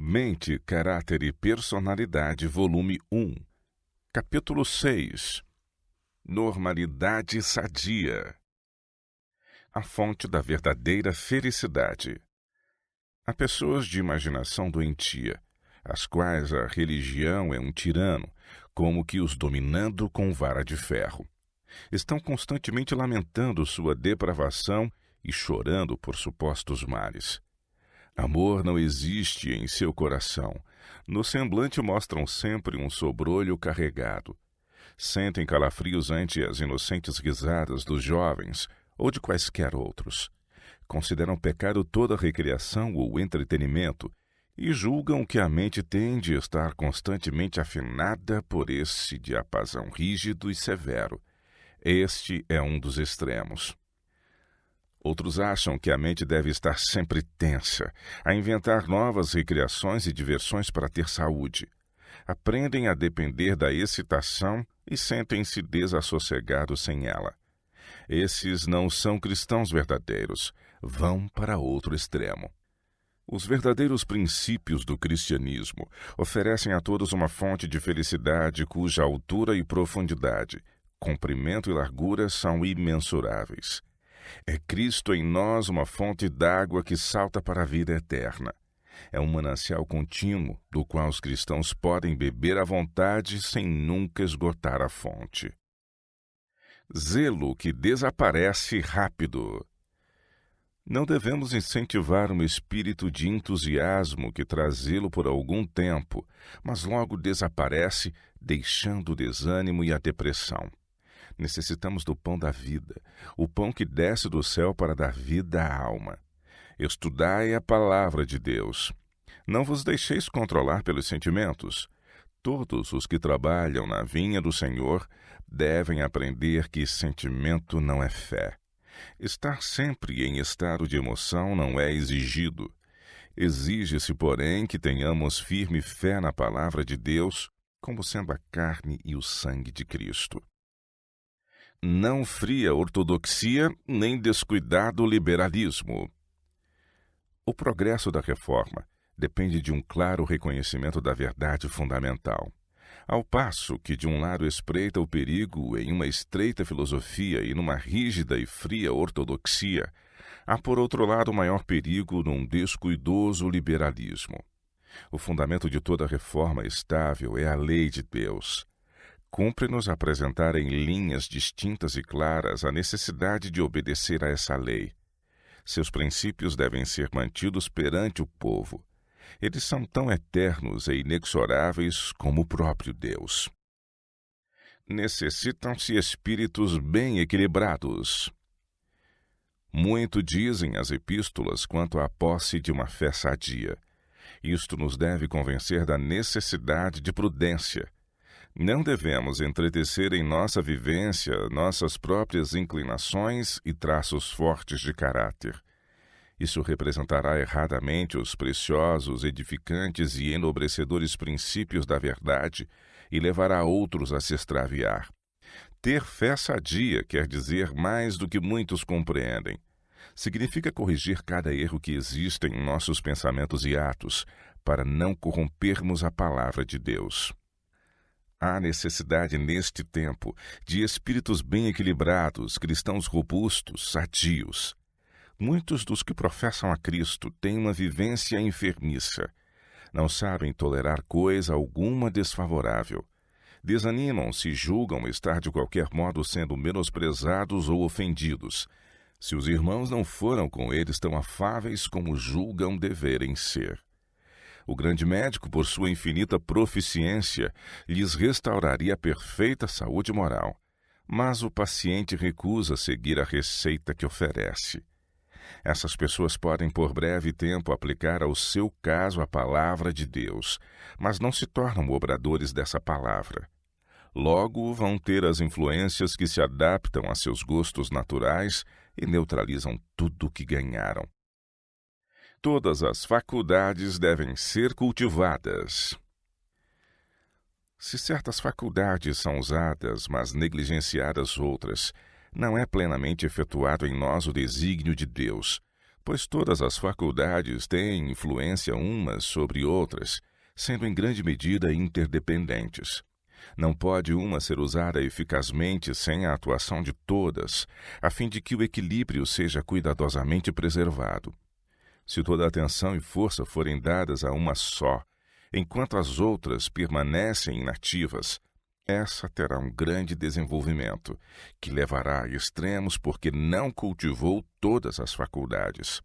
Mente, Caráter e Personalidade, volume 1, capítulo 6. Normalidade sadia. A fonte da verdadeira felicidade. Há pessoas de imaginação doentia, às quais a religião é um tirano, como que os dominando com vara de ferro. Estão constantemente lamentando sua depravação e chorando por supostos males. Amor não existe em seu coração. No semblante mostram sempre um sobrolho carregado. Sentem calafrios ante as inocentes risadas dos jovens ou de quaisquer outros. Consideram pecado toda recreação ou entretenimento e julgam que a mente tem de estar constantemente afinada por esse diapasão rígido e severo. Este é um dos extremos. Outros acham que a mente deve estar sempre tensa, a inventar novas recreações e diversões para ter saúde. Aprendem a depender da excitação e sentem-se desassossegados sem ela. Esses não são cristãos verdadeiros, vão para outro extremo. Os verdadeiros princípios do cristianismo oferecem a todos uma fonte de felicidade cuja altura e profundidade, comprimento e largura são imensuráveis. É Cristo em nós uma fonte d'água que salta para a vida eterna. É um manancial contínuo do qual os cristãos podem beber à vontade sem nunca esgotar a fonte. Zelo que desaparece rápido. Não devemos incentivar um espírito de entusiasmo que traz zelo por algum tempo, mas logo desaparece, deixando o desânimo e a depressão. Necessitamos do pão da vida, o pão que desce do céu para dar vida à alma. Estudai a palavra de Deus. Não vos deixeis controlar pelos sentimentos. Todos os que trabalham na vinha do Senhor devem aprender que sentimento não é fé. Estar sempre em estado de emoção não é exigido. Exige-se, porém, que tenhamos firme fé na palavra de Deus, como sendo a carne e o sangue de Cristo. Não fria ortodoxia, nem descuidado liberalismo. O progresso da reforma depende de um claro reconhecimento da verdade fundamental. Ao passo que de um lado espreita o perigo em uma estreita filosofia e numa rígida e fria ortodoxia, há por outro lado o maior perigo num descuidoso liberalismo. O fundamento de toda reforma estável é a lei de Deus. Cumpre-nos apresentar em linhas distintas e claras a necessidade de obedecer a essa lei. Seus princípios devem ser mantidos perante o povo. Eles são tão eternos e inexoráveis como o próprio Deus. Necessitam-se espíritos bem equilibrados. Muito dizem as epístolas quanto à posse de uma fé sadia. Isto nos deve convencer da necessidade de prudência. Não devemos entretecer em nossa vivência nossas próprias inclinações e traços fortes de caráter. Isso representará erradamente os preciosos, edificantes e enobrecedores princípios da verdade e levará outros a se extraviar. Ter fé sadia quer dizer mais do que muitos compreendem. Significa corrigir cada erro que existe em nossos pensamentos e atos, para não corrompermos a palavra de Deus. Há necessidade neste tempo de espíritos bem equilibrados, cristãos robustos, sadios. Muitos dos que professam a Cristo têm uma vivência enfermiça. Não sabem tolerar coisa alguma desfavorável. Desanimam-se e julgam estar de qualquer modo sendo menosprezados ou ofendidos, se os irmãos não foram com eles tão afáveis como julgam deverem ser. O grande médico, por sua infinita proficiência, lhes restauraria a perfeita saúde moral, mas o paciente recusa seguir a receita que oferece. Essas pessoas podem por breve tempo aplicar ao seu caso a palavra de Deus, mas não se tornam obradores dessa palavra. Logo vão ter as influências que se adaptam a seus gostos naturais e neutralizam tudo o que ganharam. Todas as faculdades devem ser cultivadas. Se certas faculdades são usadas, mas negligenciadas outras, não é plenamente efetuado em nós o desígnio de Deus, pois todas as faculdades têm influência umas sobre outras, sendo em grande medida interdependentes. Não pode uma ser usada eficazmente sem a atuação de todas, a fim de que o equilíbrio seja cuidadosamente preservado. Se toda a atenção e força forem dadas a uma só, enquanto as outras permanecem inativas, essa terá um grande desenvolvimento, que levará a extremos porque não cultivou todas as faculdades.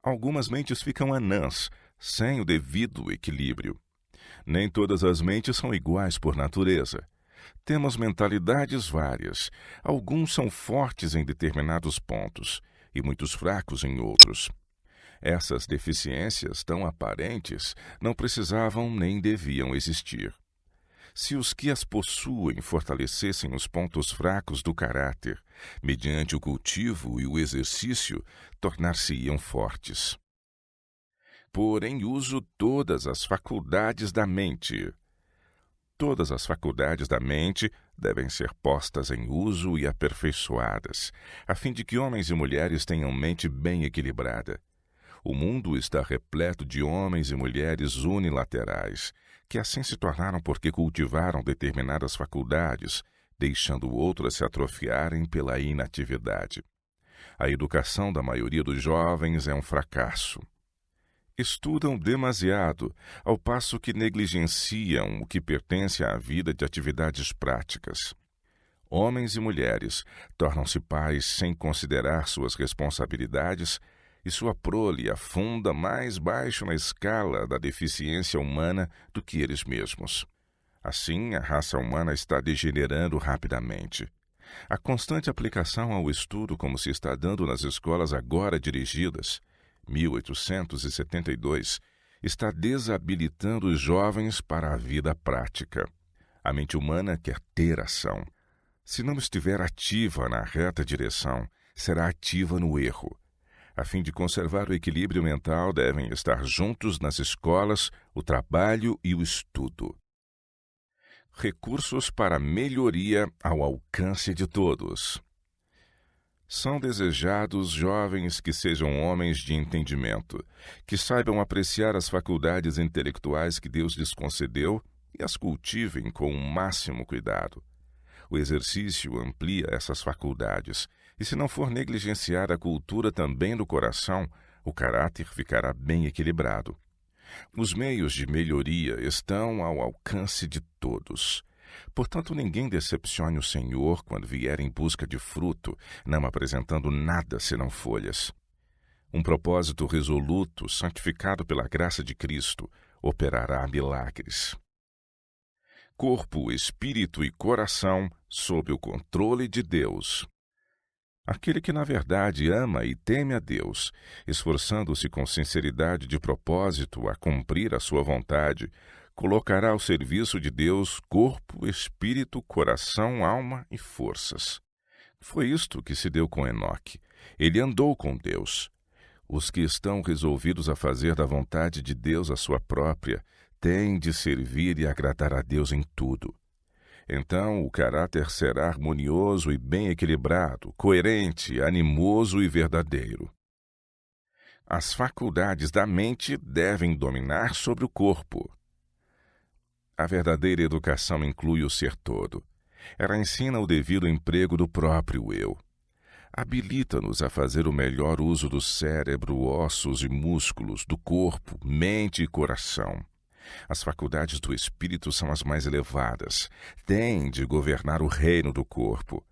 Algumas mentes ficam anãs, sem o devido equilíbrio. Nem todas as mentes são iguais por natureza. Temos mentalidades várias. Alguns são fortes em determinados pontos e muitos fracos em outros. Essas deficiências tão aparentes não precisavam nem deviam existir. Se os que as possuem fortalecessem os pontos fracos do caráter, mediante o cultivo e o exercício, tornar-se-iam fortes. Pôr em uso todas as faculdades da mente. Todas as faculdades da mente devem ser postas em uso e aperfeiçoadas, a fim de que homens e mulheres tenham mente bem equilibrada. O mundo está repleto de homens e mulheres unilaterais, que assim se tornaram porque cultivaram determinadas faculdades, deixando outras se atrofiarem pela inatividade. A educação da maioria dos jovens é um fracasso. Estudam demasiado, ao passo que negligenciam o que pertence à vida de atividades práticas. Homens e mulheres tornam-se pais sem considerar suas responsabilidades e sua prole afunda mais baixo na escala da deficiência humana do que eles mesmos. Assim, a raça humana está degenerando rapidamente. A constante aplicação ao estudo, como se está dando nas escolas agora dirigidas, 1872, está desabilitando os jovens para a vida prática. A mente humana quer ter ação. Se não estiver ativa na reta direção, será ativa no erro. A fim de conservar o equilíbrio mental, devem estar juntos nas escolas o trabalho e o estudo. Recursos para melhoria ao alcance de todos. São desejados jovens que sejam homens de entendimento, que saibam apreciar as faculdades intelectuais que Deus lhes concedeu e as cultivem com o máximo cuidado. O exercício amplia essas faculdades, e se não for negligenciar a cultura também do coração, o caráter ficará bem equilibrado. Os meios de melhoria estão ao alcance de todos. Portanto, ninguém decepcione o Senhor quando vier em busca de fruto, não apresentando nada senão folhas. Um propósito resoluto, santificado pela graça de Cristo, operará milagres. Corpo, espírito e coração sob o controle de Deus. Aquele que, na verdade, ama e teme a Deus, esforçando-se com sinceridade de propósito a cumprir a sua vontade, colocará ao serviço de Deus corpo, espírito, coração, alma e forças. Foi isto que se deu com Enoque. Ele andou com Deus. Os que estão resolvidos a fazer da vontade de Deus a sua própria, têm de servir e agradar a Deus em tudo. Então o caráter será harmonioso e bem equilibrado, coerente, animoso e verdadeiro. As faculdades da mente devem dominar sobre o corpo. A verdadeira educação inclui o ser todo. Ela ensina o devido emprego do próprio eu. Habilita-nos a fazer o melhor uso do cérebro, ossos e músculos, do corpo, mente e coração. As faculdades do espírito são as mais elevadas. Têm de governar o reino do corpo.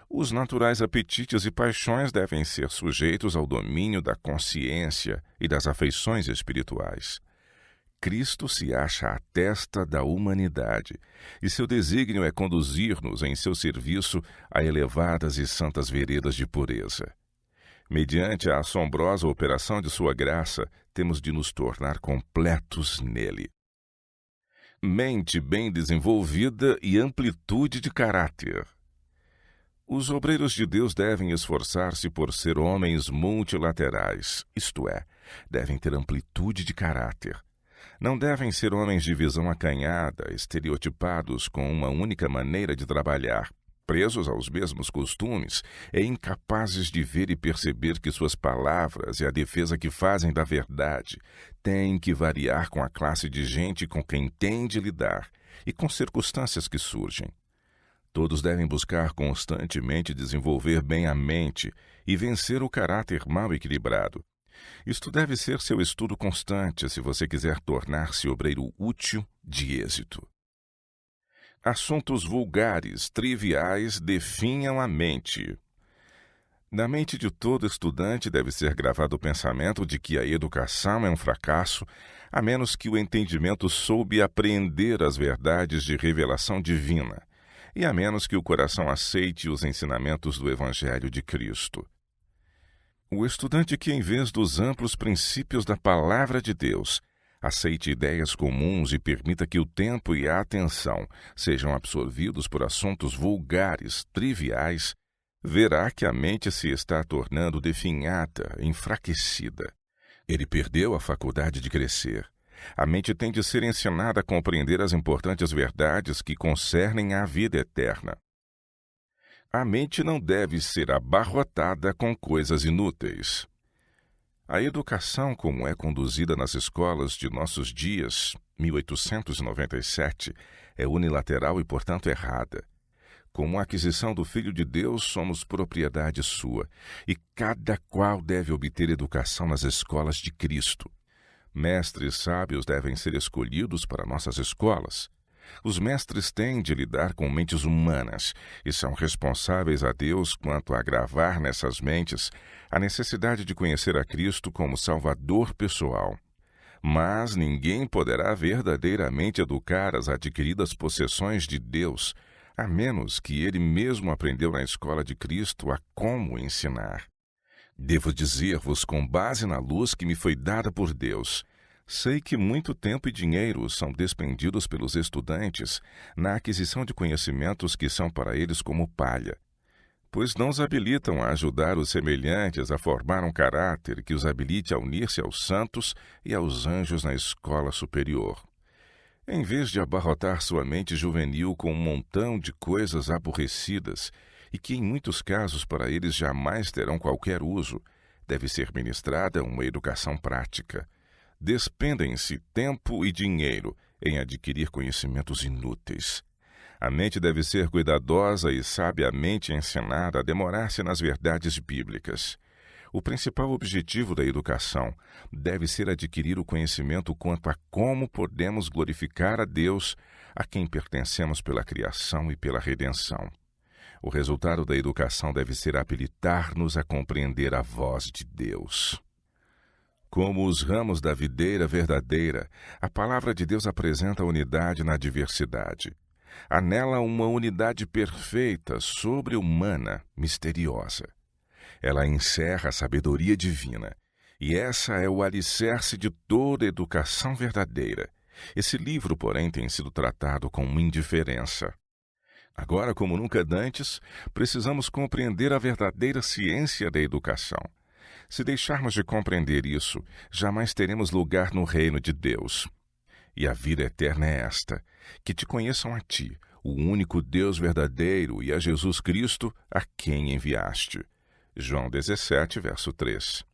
Os naturais apetites e paixões devem ser sujeitos ao domínio da consciência e das afeições espirituais. Cristo se acha à testa da humanidade, e seu desígnio é conduzir-nos em seu serviço a elevadas e santas veredas de pureza. Mediante a assombrosa operação de sua graça, temos de nos tornar completos nele. Mente bem desenvolvida e amplitude de caráter. Os obreiros de Deus devem esforçar-se por ser homens multilaterais, isto é, devem ter amplitude de caráter. Não devem ser homens de visão acanhada, estereotipados com uma única maneira de trabalhar. presos aos mesmos costumes e incapazes de ver e perceber que suas palavras e a defesa que fazem da verdade têm que variar com a classe de gente com quem têm de lidar e com circunstâncias que surgem. Todos devem buscar constantemente desenvolver bem a mente e vencer o caráter mal equilibrado. Isto deve ser seu estudo constante se você quiser tornar-se obreiro útil de êxito. Assuntos vulgares, triviais, definham a mente. Na mente de todo estudante deve ser gravado o pensamento de que a educação é um fracasso, a menos que o entendimento soube apreender as verdades de revelação divina, e a menos que o coração aceite os ensinamentos do Evangelho de Cristo. O estudante que, em vez dos amplos princípios da Palavra de Deus, aceite ideias comuns e permita que o tempo e a atenção sejam absorvidos por assuntos vulgares, triviais, verá que a mente se está tornando definhada, enfraquecida. Ele perdeu a faculdade de crescer. A mente tem de ser ensinada a compreender as importantes verdades que concernem à vida eterna. A mente não deve ser abarrotada com coisas inúteis. A educação, como é conduzida nas escolas de nossos dias, 1897, é unilateral e, portanto, errada. Como a aquisição do Filho de Deus, somos propriedade sua, e cada qual deve obter educação nas escolas de Cristo. Mestres sábios devem ser escolhidos para nossas escolas. Os mestres têm de lidar com mentes humanas e são responsáveis a Deus quanto a gravar nessas mentes a necessidade de conhecer a Cristo como Salvador pessoal. Mas ninguém poderá verdadeiramente educar as adquiridas possessões de Deus, a menos que ele mesmo aprendeu na escola de Cristo a como ensinar. Devo dizer-vos, com base na luz que me foi dada por Deus, sei que muito tempo e dinheiro são despendidos pelos estudantes na aquisição de conhecimentos que são para eles como palha, pois não os habilitam a ajudar os semelhantes a formar um caráter que os habilite a unir-se aos santos e aos anjos na escola superior. Em vez de abarrotar sua mente juvenil com um montão de coisas aborrecidas e que em muitos casos para eles jamais terão qualquer uso, deve ser ministrada uma educação prática. Despendem-se tempo e dinheiro em adquirir conhecimentos inúteis. A mente deve ser cuidadosa e sabiamente ensinada a demorar-se nas verdades bíblicas. O principal objetivo da educação deve ser adquirir o conhecimento quanto a como podemos glorificar a Deus, a quem pertencemos pela criação e pela redenção. O resultado da educação deve ser habilitar-nos a compreender a voz de Deus. Como os ramos da videira verdadeira, a palavra de Deus apresenta a unidade na diversidade. Há nela uma unidade perfeita, sobre-humana, misteriosa. Ela encerra a sabedoria divina, e essa é o alicerce de toda educação verdadeira. Esse livro, porém, tem sido tratado com indiferença. Agora, como nunca dantes, precisamos compreender a verdadeira ciência da educação. Se deixarmos de compreender isso, jamais teremos lugar no reino de Deus. E a vida eterna é esta, que te conheçam a ti, o único Deus verdadeiro, e a Jesus Cristo, a quem enviaste. João 17, verso 3.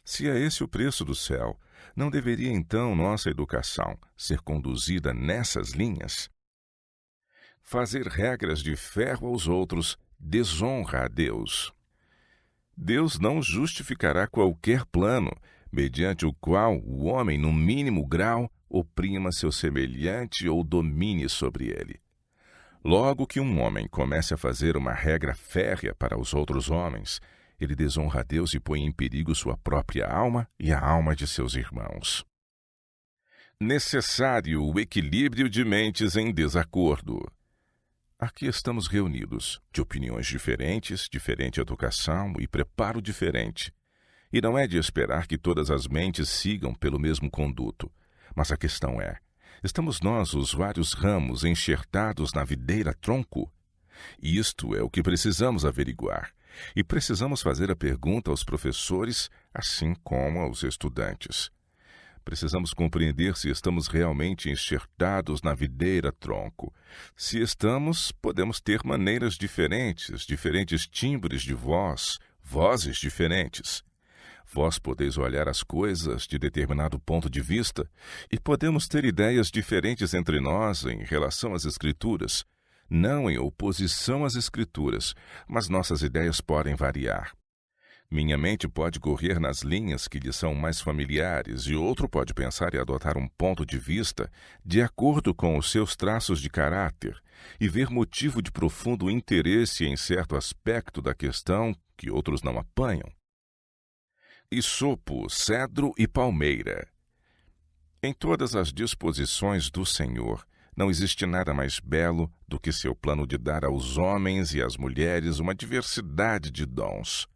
Se é esse o preço do céu, não deveria então nossa educação ser conduzida nessas linhas? Fazer regras de ferro aos outros desonra a Deus. Deus não justificará qualquer plano, mediante o qual o homem, no mínimo grau, oprima seu semelhante ou domine sobre ele. Logo que um homem comece a fazer uma regra férrea para os outros homens, ele desonra a Deus e põe em perigo sua própria alma e a alma de seus irmãos. Necessário o equilíbrio de mentes em desacordo. Aqui estamos reunidos, de opiniões diferentes, diferente educação e preparo diferente. E não é de esperar que todas as mentes sigam pelo mesmo conduto. Mas a questão é, estamos nós, os vários ramos, enxertados na videira tronco? Isto é o que precisamos averiguar. E precisamos fazer a pergunta aos professores, assim como aos estudantes. Precisamos compreender se estamos realmente enxertados na videira-tronco. Se estamos, podemos ter maneiras diferentes, diferentes timbres de voz, vozes diferentes. Vós podeis olhar as coisas de determinado ponto de vista e podemos ter ideias diferentes entre nós em relação às Escrituras, não em oposição às Escrituras, mas nossas ideias podem variar. Minha mente pode correr nas linhas que lhe são mais familiares e outro pode pensar e adotar um ponto de vista de acordo com os seus traços de caráter e ver motivo de profundo interesse em certo aspecto da questão que outros não apanham. Isopo, cedro e palmeira. Em todas as disposições do Senhor, não existe nada mais belo do que seu plano de dar aos homens e às mulheres uma diversidade de dons.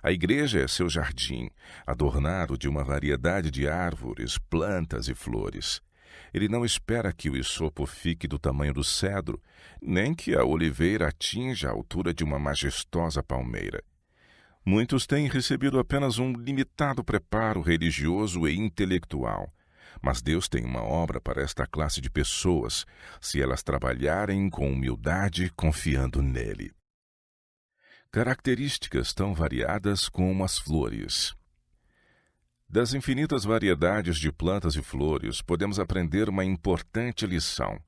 A igreja é seu jardim, adornado de uma variedade de árvores, plantas e flores. Ele não espera que o isopo fique do tamanho do cedro, nem que a oliveira atinja a altura de uma majestosa palmeira. Muitos têm recebido apenas um limitado preparo religioso e intelectual. Mas Deus tem uma obra para esta classe de pessoas, se elas trabalharem com humildade, confiando nele. Características tão variadas como as flores. Das infinitas variedades de plantas e flores, podemos aprender uma importante lição.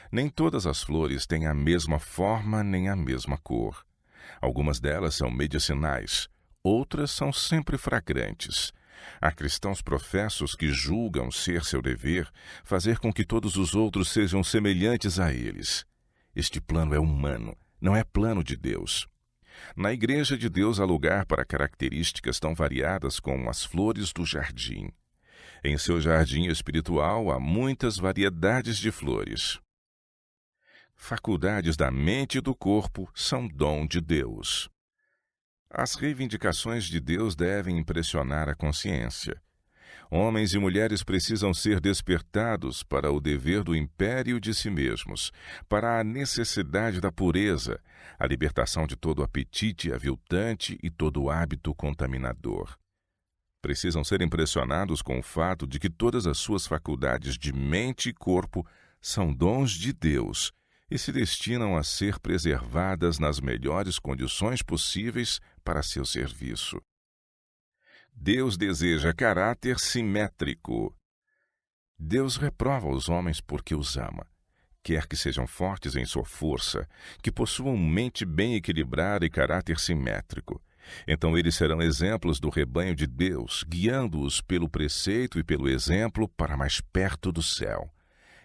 Nem todas as flores têm a mesma forma nem a mesma cor. Algumas delas são medicinais, outras são sempre fragrantes. Há cristãos professos que julgam ser seu dever fazer com que todos os outros sejam semelhantes a eles. Este plano é humano, não é plano de Deus. Na Igreja de Deus há lugar para características tão variadas como as flores do jardim. Em seu jardim espiritual há muitas variedades de flores. Faculdades da mente e do corpo são dom de Deus. As reivindicações de Deus devem impressionar a consciência. Homens e mulheres precisam ser despertados para o dever do império de si mesmos, para a necessidade da pureza, a libertação de todo apetite aviltante e todo hábito contaminador. Precisam ser impressionados com o fato de que todas as suas faculdades de mente e corpo são dons de Deus e se destinam a ser preservadas nas melhores condições possíveis para seu serviço. Deus deseja caráter simétrico. Deus reprova os homens porque os ama. Quer que sejam fortes em sua força, que possuam mente bem equilibrada e caráter simétrico. Então eles serão exemplos do rebanho de Deus, guiando-os pelo preceito e pelo exemplo para mais perto do céu.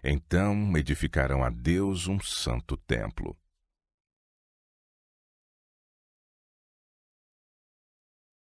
Então edificarão a Deus um santo templo.